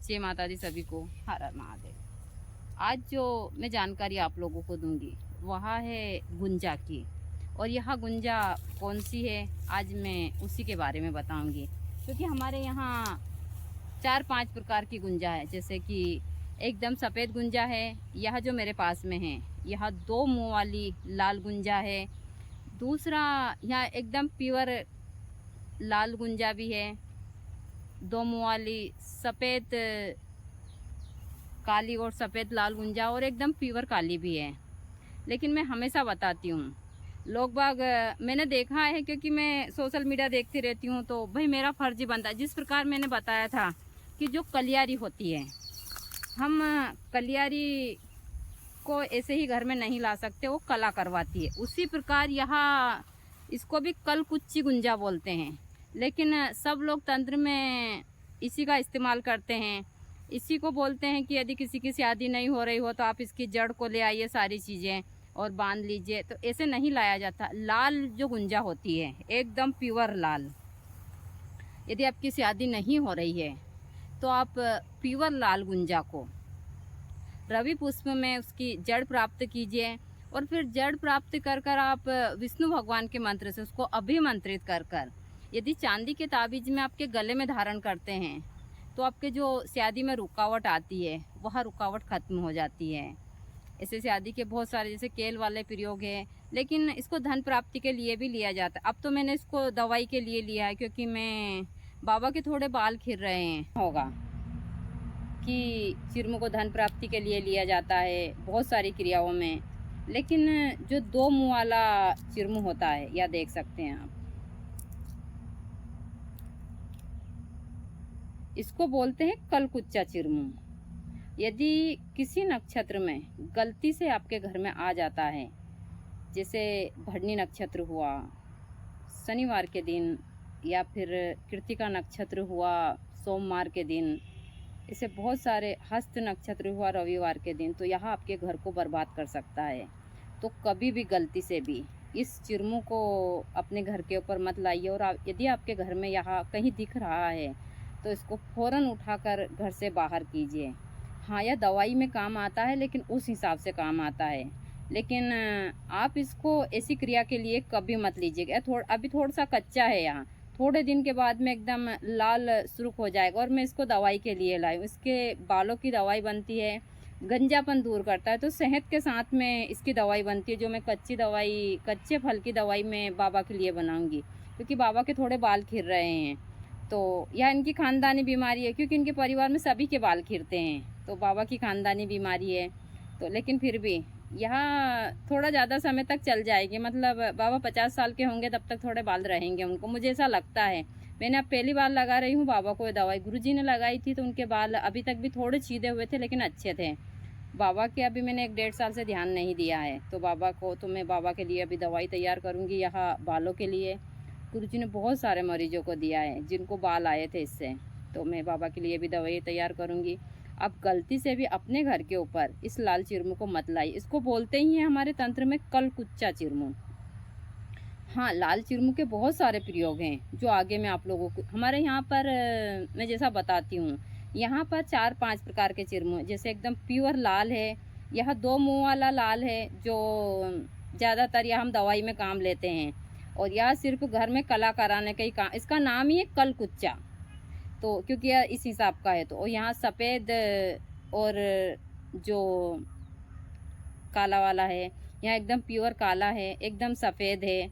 जय माता दी सभी को, हर हर महादेव। आज जो मैं जानकारी आप लोगों को दूंगी वह है गुंजा की। और यह गुंजा कौन सी है आज मैं उसी के बारे में बताऊंगी। क्योंकि हमारे यहाँ 4-5 प्रकार की गुंजा है। जैसे कि एकदम सफ़ेद गुंजा है, यह जो मेरे पास में है यह 2 मुँह वाली लाल गुंजा है। दूसरा यहाँ एकदम प्योर लाल गुंजा भी है, 2 मुँह वाली सफ़ेद काली और सफ़ेद लाल गुंजा, और एकदम प्योर काली भी है। लेकिन मैं हमेशा बताती हूँ, लोग बाग मैंने देखा है क्योंकि मैं सोशल मीडिया देखती रहती हूँ, तो भाई मेरा फर्ज ही बनता है। जिस प्रकार मैंने बताया था कि जो कलियारी होती है, हम कलियारी को ऐसे ही घर में नहीं ला सकते, वो कला करवाती है। उसी प्रकार यहाँ इसको भी कलकुच्ची गुंजा बोलते हैं। लेकिन सब लोग तंत्र में इसी का इस्तेमाल करते हैं। इसी को बोलते हैं कि यदि किसी की शादी नहीं हो रही हो तो आप इसकी जड़ को ले आइए, सारी चीज़ें और बांध लीजिए। तो ऐसे नहीं लाया जाता। लाल जो गुंजा होती है एकदम प्योर लाल, यदि आपकी शादी नहीं हो रही है तो आप प्योर लाल गुंजा को रवि पुष्प में उसकी जड़ प्राप्त कीजिए। और फिर जड़ प्राप्त कर कर आप विष्णु भगवान के मंत्र से उसको अभिमंत्रित कर कर यदि चांदी के ताबीज में आपके गले में धारण करते हैं तो आपके जो शादी में रुकावट आती है वह रुकावट खत्म हो जाती है। ऐसे शादी के बहुत सारे जैसे केल वाले प्रयोग हैं। लेकिन इसको धन प्राप्ति के लिए भी लिया जाता है। अब तो मैंने इसको दवाई के लिए लिया है क्योंकि मैं बाबा के थोड़े बाल खिर रहे हैं। होगा कि चिरमू को धन प्राप्ति के लिए लिया जाता है बहुत सारी क्रियाओं में। लेकिन जो 2 मुँह वाला चिरमू होता है, या देख सकते हैं आप, इसको बोलते हैं कलकुच्चा चिरमू। यदि किसी नक्षत्र में गलती से आपके घर में आ जाता है, जैसे भरणी नक्षत्र हुआ शनिवार के दिन, या फिर कृतिका नक्षत्र हुआ सोमवार के दिन, इसे बहुत सारे हस्त नक्षत्र हुआ रविवार के दिन, तो यह आपके घर को बर्बाद कर सकता है। तो कभी भी गलती से भी इस चिरमू को अपने घर के ऊपर मत लाइए। और यदि आपके घर में यह कहीं दिख रहा है तो इसको फ़ौरन उठाकर घर से बाहर कीजिए। हाँ, यह दवाई में काम आता है, लेकिन उस हिसाब से काम आता है। लेकिन आप इसको ऐसी क्रिया के लिए कभी मत लीजिएगा। अभी थोड़ा सा कच्चा है, यहाँ थोड़े दिन के बाद में एकदम लाल सुर्ख हो जाएगा। और मैं इसको दवाई के लिए लाई हूँ। इसके बालों की दवाई बनती है, गंजापन दूर करता है। तो शहद के साथ में इसकी दवाई बनती है, जो मैं कच्चे फल की दवाई में बाबा के लिए बनाऊंगी। क्योंकि बाबा के थोड़े बाल खिर रहे हैं, तो यह इनकी खानदानी बीमारी है। क्योंकि इनके परिवार में सभी के बाल खिरते हैं, तो बाबा की खानदानी बीमारी है। तो लेकिन फिर भी यहाँ थोड़ा ज़्यादा समय तक चल जाएगी। मतलब बाबा 50 साल के होंगे तब तक थोड़े बाल रहेंगे उनको, मुझे ऐसा लगता है। मैंने अब पहली बार लगा रही हूँ बाबा को ये दवाई। गुरुजी ने लगाई थी तो उनके बाल अभी तक भी थोड़े छीदे हुए थे, लेकिन अच्छे थे। बाबा के अभी मैंने 1-1.5 साल से ध्यान नहीं दिया है। तो मैं बाबा के लिए अभी दवाई तैयार करूँगी यहाँ बालों के लिए। गुरुजी ने बहुत सारे मरीजों को दिया है जिनको बाल आए थे इससे। तो मैं बाबा के लिए भी दवाई तैयार करूँगी। अब गलती से भी अपने घर के ऊपर इस लाल चिरमू को मत लाई। इसको बोलते ही हैं हमारे तंत्र में कलकुच्चा चिरमू। हाँ, लाल चिरमू के बहुत सारे प्रयोग हैं जो आगे मैं आप लोगों को हमारे यहाँ पर मैं जैसा बताती हूँ। यहाँ पर 4-5 प्रकार के चिरमू, जैसे एकदम प्योर लाल है, यह 2 मुँह वाला लाल है जो ज़्यादातर यह हम दवाई में काम लेते हैं। और यह सिर्फ घर में कला कराने का ही काम, इसका नाम ही है कलकुच्चा। तो क्योंकि यह इस हिसाब का है। तो यहाँ सफ़ेद और जो काला वाला है, यहाँ एकदम प्योर काला है, एकदम सफ़ेद है।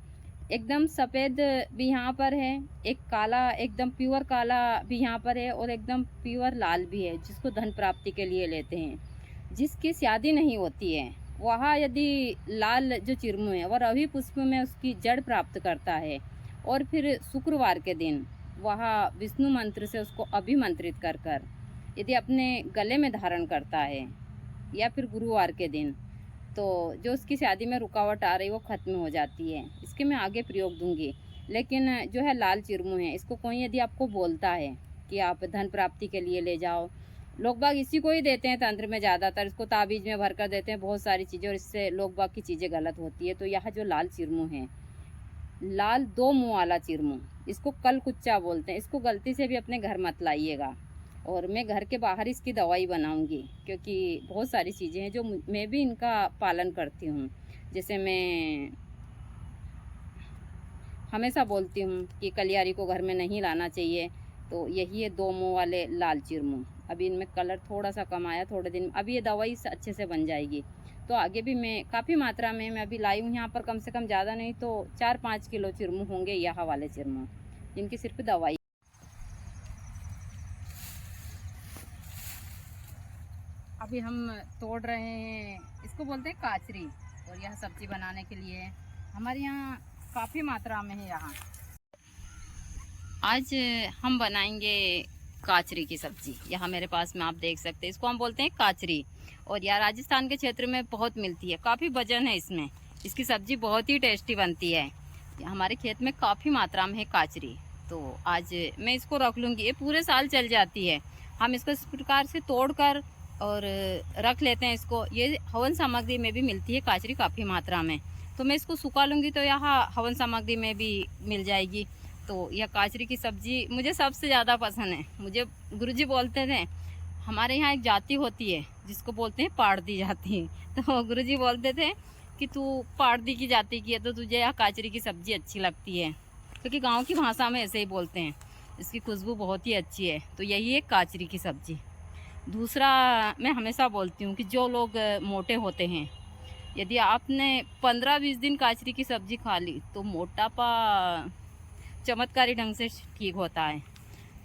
एकदम सफ़ेद भी यहाँ पर है, एक काला एकदम प्योर काला भी यहाँ पर है, और एकदम प्योर लाल भी है जिसको धन प्राप्ति के लिए लेते हैं। जिसकी शादी नहीं होती है वह यदि लाल जो चिरमू है वह रवि पुष्प में उसकी जड़ प्राप्त करता है। और फिर शुक्रवार के दिन वह विष्णु मंत्र से उसको अभिमंत्रित कर कर यदि अपने गले में धारण करता है, या फिर गुरुवार के दिन, तो जो उसकी शादी में रुकावट आ रही वो ख़त्म हो जाती है। इसके मैं आगे प्रयोग दूंगी। लेकिन जो है लाल चिरमू है, इसको कोई यदि आपको बोलता है कि आप धन प्राप्ति के लिए ले जाओ, लोग बाग इसी को ही देते हैं तंत्र में ज़्यादातर। इसको ताबीज़ में भर कर देते हैं बहुत सारी चीज़ें, और इससे लोग बाग की चीज़ें गलत होती है। तो यह जो लाल चिरमू है, लाल 2 मुँह वाला चिरमू, इसको कलकुच्चा बोलते हैं। इसको गलती से भी अपने घर मत लाइएगा। और मैं घर के बाहर इसकी दवाई बनाऊंगी, क्योंकि बहुत सारी चीज़ें हैं जो मैं भी इनका पालन करती हूँ। जैसे मैं हमेशा बोलती हूँ कि कलियारी को घर में नहीं लाना चाहिए। तो यही है 2 मुँह वाले लाल चिरमुंह। अभी इनमें कलर थोड़ा सा कम आया, थोड़े दिन अभी ये दवाई अच्छे से बन जाएगी। तो आगे भी मैं काफ़ी मात्रा में मैं अभी लाई हूँ यहाँ पर, कम से कम ज़्यादा नहीं तो 4-5 किलो चिरमुंह होंगे, यह वाले चिरमुंह जिनकी सिर्फ दवाई। अभी हम तोड़ रहे हैं, इसको बोलते हैं काचरी, और यह सब्जी बनाने के लिए हमारे यहाँ काफ़ी मात्रा में है। यहाँ आज हम बनाएंगे काचरी की सब्जी। यहाँ मेरे पास में आप देख सकते हैं, इसको हम बोलते हैं काचरी, और यह राजस्थान के क्षेत्र में बहुत मिलती है। काफ़ी वजन है इसमें, इसकी सब्जी बहुत ही टेस्टी बनती है। हमारे खेत में काफ़ी मात्रा में है काचरी, तो आज मैं इसको रख लूँगी, ये पूरे साल चल जाती है। हम इसको इस प्रकार से तोड़ कर और रख लेते हैं इसको। ये हवन सामग्री में भी मिलती है काचरी काफ़ी मात्रा में, तो मैं इसको सुखा लूँगी तो यहाँ हवन सामग्री में भी मिल जाएगी। तो यह काचरी की सब्ज़ी मुझे सबसे ज़्यादा पसंद है। मुझे गुरुजी बोलते थे, हमारे यहाँ एक जाति होती है जिसको बोलते हैं पाड़दी जाति, तो गुरुजी बोलते थे कि तू पाड़दी की जाति की है तो तुझे यह काचरी की सब्ज़ी अच्छी लगती है, क्योंकि गाँव की भाषा में ऐसे ही बोलते हैं। इसकी खुशबू बहुत ही अच्छी है, तो यही है काचरी की सब्ज़ी। दूसरा, मैं हमेशा बोलती हूँ कि जो लोग मोटे होते हैं, यदि आपने 15-20 दिन काचरी की सब्ज़ी खा ली तो मोटापा चमत्कारी ढंग से ठीक होता है।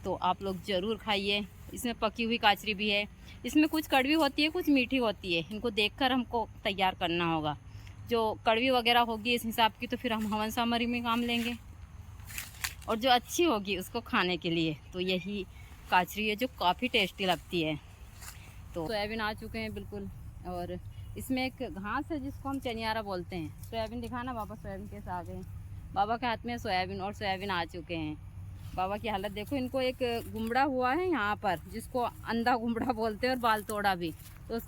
तो आप लोग ज़रूर खाइए। इसमें पकी हुई काचरी भी है, इसमें कुछ कड़वी होती है, कुछ मीठी होती है। इनको देखकर हमको तैयार करना होगा। जो कड़वी वगैरह होगी इस हिसाब की तो फिर हम हवन सामग्री में काम लेंगे, और जो अच्छी होगी उसको खाने के लिए तो यही काचरी है जो काफ़ी टेस्टी लगती है। तो सोयाबीन आ चुके हैं बिल्कुल, और इसमें एक घास है जिसको हम चनियारा बोलते हैं। सोयाबीन दिखाना बाबा, सोयाबीन कैसे आ गए। बाबा के हाथ में सोयाबीन, और सोयाबीन आ चुके हैं। बाबा की हालत देखो, इनको एक गुमड़ा हुआ है यहाँ पर जिसको अंधा गुमड़ा बोलते हैं, और बाल तोड़ा भी। तो